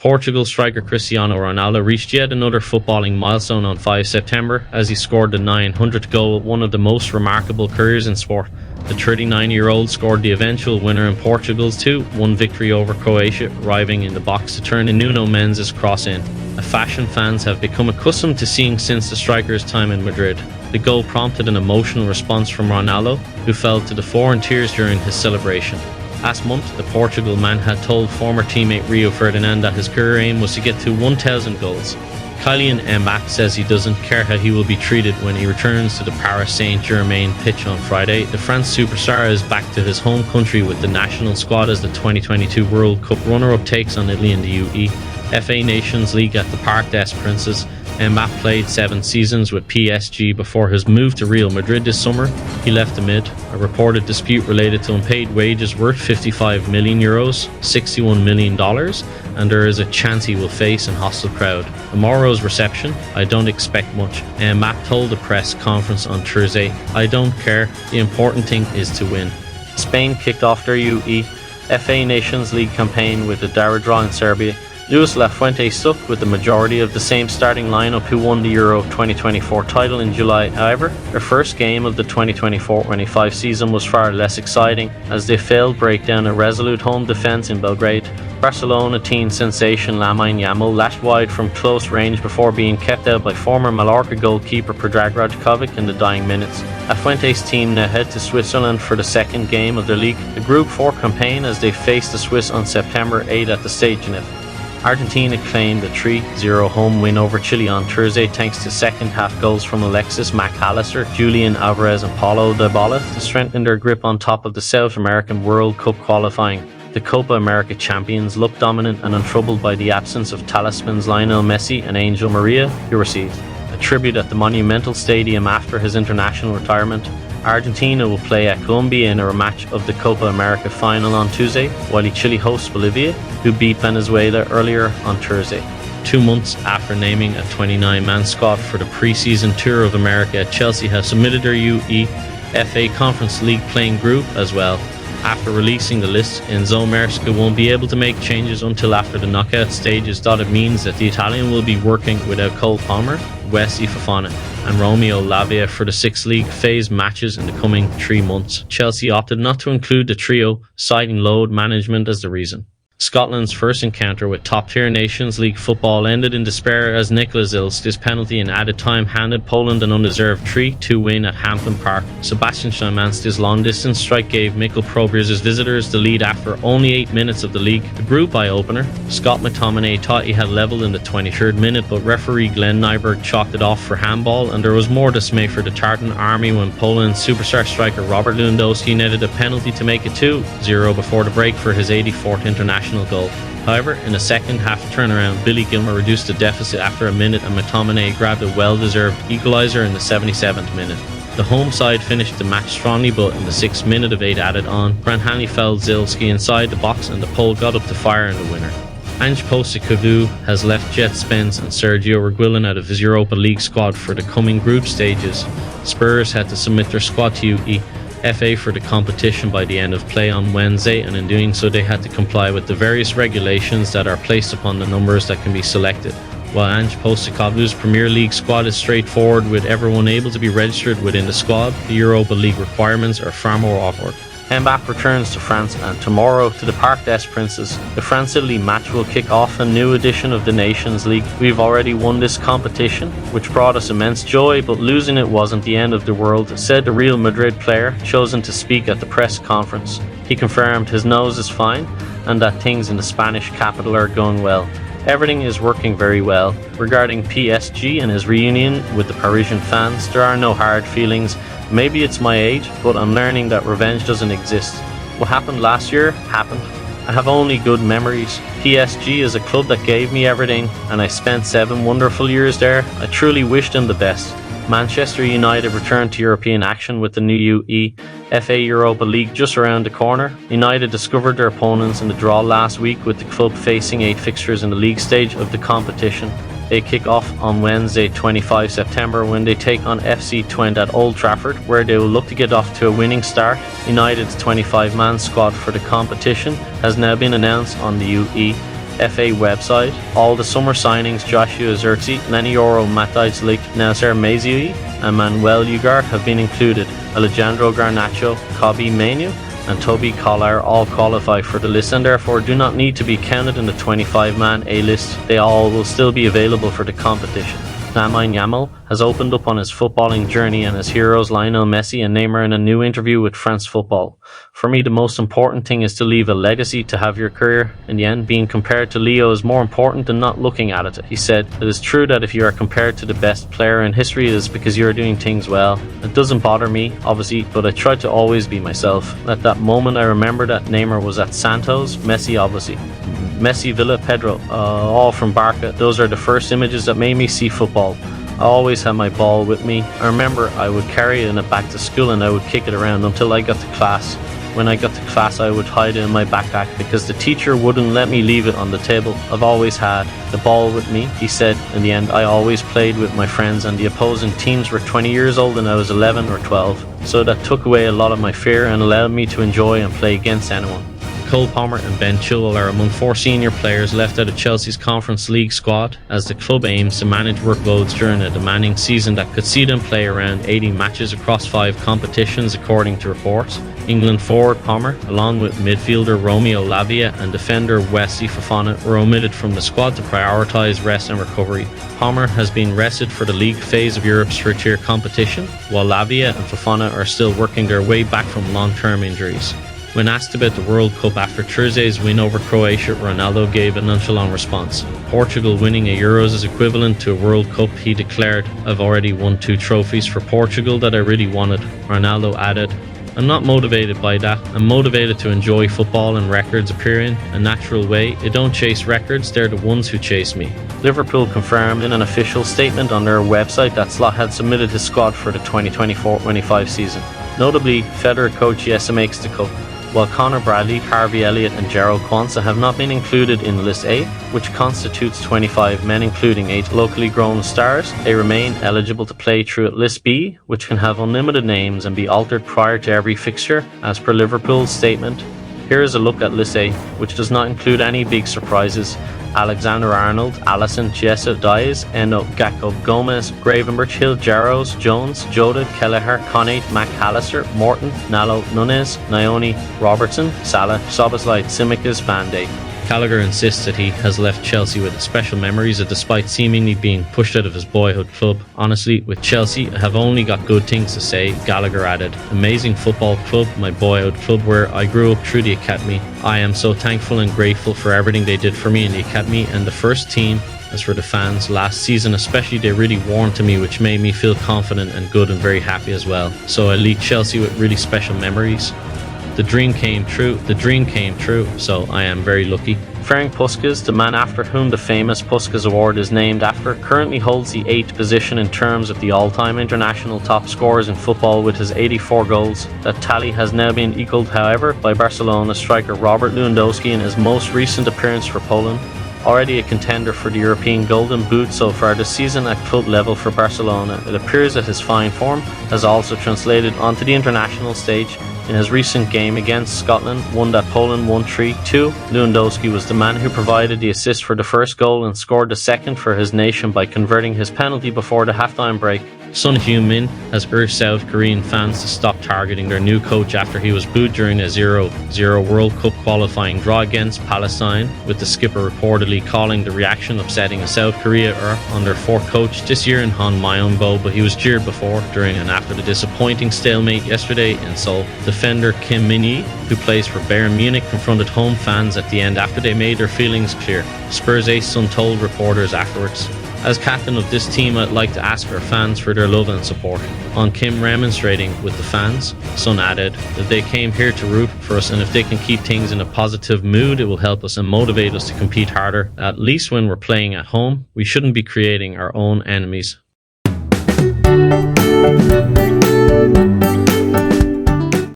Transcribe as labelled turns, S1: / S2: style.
S1: Portugal striker Cristiano Ronaldo reached yet another footballing milestone on 5 September as he scored the 900th goal, one of the most remarkable careers in sport. The 39-year-old scored the eventual winner in Portugal's 2-1 victory over Croatia, arriving in the box to turn Nuno Mendes' cross in. A fashion fans have become accustomed to seeing since the striker's time in Madrid. The goal prompted an emotional response from Ronaldo, who fell to the floor in tears during his celebration. Last month, the Portugal man had told former teammate Rio Ferdinand that his career aim was to get to 1,000 goals. Kylian Mbappe says he doesn't care how he will be treated when he returns to the Paris Saint-Germain pitch on Friday. The France superstar is back to his home country with the national squad as the 2022 World Cup runner-up takes on Italy in the UEFA Nations League at the Parc des Princes. Mbappe played 7 seasons with PSG before his move to Real Madrid this summer. He left amid a reported dispute related to unpaid wages worth €55 million, $61 million, and there is a chance he will face an hostile crowd. Tomorrow's reception, I don't expect much. Mbappe told the press conference on Thursday, I don't care, the important thing is to win. Spain kicked off their UEFA Nations League campaign with a dire draw in Serbia. Luis Lafuente stuck with the majority of the same starting lineup who won the Euro 2024 title in July. However, their first game of the 2024-25 season was far less exciting as they failed break down a resolute home defence in Belgrade. Barcelona teen sensation Lamine Yamal lashed wide from close range before being kept out by former Mallorca goalkeeper Predrag Rajkovic in the dying minutes. Lafuente's team now head to Switzerland for the second game of their league, the Group 4 campaign, as they face the Swiss on September 8 at the Stade Genève. Argentina claimed a 3-0 home win over Chile on Thursday thanks to second-half goals from Alexis Mac Allister, Julian Alvarez and Paulo Dybala to strengthen their grip on top of the South American World Cup qualifying. The Copa America champions looked dominant and untroubled by the absence of talismans Lionel Messi and Angel Maria, who received a tribute at the Monumental Stadium after his international retirement. Argentina will play at Colombia in a rematch of the Copa America final on Tuesday, while Chile hosts Bolivia, who beat Venezuela earlier on Thursday. 2 months after naming a 29-man squad for the pre-season tour of America, Chelsea has submitted their UEFA Conference League playing group as well. After releasing the list, Enzo Maresca won't be able to make changes until after the knockout stages. It means that the Italian will be working without Cole Palmer, Wesley Fofana and Romeo Lavia for the 6 league phase matches in the coming 3 months. Chelsea opted not to include the trio, citing load management as the reason. Scotland's first encounter with top-tier Nations League football ended in despair as Nicola Zilski's penalty in added time handed Poland an undeserved 3-2 win at Hampden Park. Sebastian Szymanski's long-distance strike gave Mikkel Probier's visitors the lead after only 8 minutes of the league. The group eye-opener, Scott McTominay thought he had levelled in the 23rd minute, but referee Glenn Nyberg chalked it off for handball, and there was more dismay for the Tartan army when Poland's superstar striker Robert Lewandowski netted a penalty to make it 2-0 before the break for his 84th international goal. However, in a second-half turnaround, Billy Gilmour reduced the deficit after a minute and McTominay grabbed a well-deserved equaliser in the 77th minute. The home side finished the match strongly, but in the 6th minute of 8 added on, Grant Hanley fouled Zilski inside the box and the Pole got up to fire in the winner. Ange Postecoglou has left Jet Spence and Sergio Reguilon out of his Europa League squad for the coming group stages. Spurs had to submit their squad to UEFA for the competition by the end of play on Wednesday, and in doing so they had to comply with the various regulations that are placed upon the numbers that can be selected. While Ange Postecoglou's Premier League squad is straightforward with everyone able to be registered within the squad, the Europa League requirements are far more awkward. Mbappe returns to France and tomorrow to the Parc des Princes. The France-Italy match will kick off a new edition of the Nations League. We've already won this competition, which brought us immense joy, but losing it wasn't the end of the world, said the Real Madrid player, chosen to speak at the press conference. He confirmed his nose is fine and that things in the Spanish capital are going well. Everything is working very well. Regarding PSG and his reunion with the Parisian fans, there are no hard feelings. Maybe it's my age, but I'm learning that revenge doesn't exist. What happened last year happened. I have only good memories. PSG is a club that gave me everything, and I spent 7 wonderful years there. I truly wish them the best. Manchester United returned to European action with the new UEFA Europa League just around the corner. United discovered their opponents in the draw last week, with the club facing 8 fixtures in the league stage of the competition. They kick off on Wednesday 25 September when they take on FC Twente at Old Trafford, where they will look to get off to a winning start. United's 25-man squad for the competition has now been announced on the FA website. All the summer signings Joshua Zirkzee, Lenioro Matthijslik, Nasser Mazioui and Manuel Ugarte have been included. Alejandro Garnacho, Kobbie Mainoo and Toby Collar all qualify for the list and therefore do not need to be counted in the 25-man A-list. They all will still be available for the competition. Lamine Yamal has opened up on his footballing journey and his heroes Lionel Messi and Neymar in a new interview with France Football. For me, the most important thing is to leave a legacy, to have your career. In the end, being compared to Leo is more important than not looking at it. He said, "It is true that if you are compared to the best player in history, it is because you are doing things well. It doesn't bother me, obviously, but I try to always be myself. At that moment, I remember that Neymar was at Santos, Messi obviously. Messi, Villa, Pedro, all from Barca. Those are the first images that made me see football. I always had my ball with me. I remember I would carry it in it back to school and I would kick it around until I got to class. When I got to class, I would hide it in my backpack because the teacher wouldn't let me leave it on the table. I've always had the ball with me," he said. "In the end, I always played with my friends and the opposing teams were 20 years old and I was 11 or 12. So that took away a lot of my fear and allowed me to enjoy and play against anyone." Cole Palmer and Ben Chilwell are among 4 senior players left out of Chelsea's Conference League squad as the club aims to manage workloads during a demanding season that could see them play around 80 matches across 5 competitions according to reports. England forward Palmer, along with midfielder Romeo Lavia and defender Wesley Fofana, were omitted from the squad to prioritise rest and recovery. Palmer has been rested for the league phase of Europe's third-tier competition, while Lavia and Fofana are still working their way back from long-term injuries. When asked about the World Cup after Thursday's win over Croatia, Ronaldo gave a nonchalant response. "Portugal winning a Euros is equivalent to a World Cup," he declared. "I've already won 2 trophies for Portugal that I really wanted." Ronaldo added, "I'm not motivated by that. I'm motivated to enjoy football and records appear in a natural way. I don't chase records, they're the ones who chase me." Liverpool confirmed in an official statement on their website that Slot had submitted his squad for the 2024-25 season. Notably, Federer coach Jesse makes the cut, while Conor Bradley, Harvey Elliott and Gerald Quansah have not been included in List A, which constitutes 25 men including 8 locally grown stars. They remain eligible to play through at List B, which can have unlimited names and be altered prior to every fixture, as per Liverpool's statement. Here is a look at List A, which does not include any big surprises. Alexander-Arnold, Alisson, Chiesa, Diaz, Eno, Gakpo, Gomez, Gravenberch, Hill, Jarros, Jones, Jota, Kelleher, Connate, McAllister, Morton, Nallo, Nunes, Nioni, Robertson, Salah, Szoboszlai, Tsimikas, Van Dijk. Gallagher insists that he has left Chelsea with special memories despite seemingly being pushed out of his boyhood club. "Honestly, with Chelsea, I have only got good things to say," Gallagher added. "Amazing football club, my boyhood club where I grew up through the academy. I am so thankful and grateful for everything they did for me in the academy and the first team. As for the fans, last season especially, they really warmed to me, which made me feel confident and good and very happy as well. So I leave Chelsea with really special memories. The dream came true, so I am very lucky." Ferenc Puskas, the man after whom the famous Puskas Award is named after, currently holds the 8th position in terms of the all-time international top scorers in football with his 84 goals. That tally has now been equalled, however, by Barcelona striker Robert Lewandowski in his most recent appearance for Poland. Already a contender for the European Golden Boot so far this season at club level for Barcelona, it appears that his fine form has also translated onto the international stage. In his recent game against Scotland, one that Poland won 3-2, Lewandowski was the man who provided the assist for the first goal and scored the second for his nation by converting his penalty before the halftime break. Son Heung-min has urged South Korean fans to stop targeting their new coach after he was booed during a 0-0 World Cup qualifying draw against Palestine, with the skipper reportedly calling the reaction upsetting as South Korea are on their 4th coach this year in Han Myung-bo, but he was jeered before, during and after the disappointing stalemate yesterday in Seoul. Defender Kim Min-hee, who plays for Bayern Munich, confronted home fans at the end after they made their feelings clear. Spurs ace Son told reporters afterwards, "As captain of this team, I'd like to ask our fans for their love and support." On Kim remonstrating with the fans, Son added that they came here to root for us and if they can keep things in a positive mood, it will help us and motivate us to compete harder. At least when we're playing at home, we shouldn't be creating our own enemies.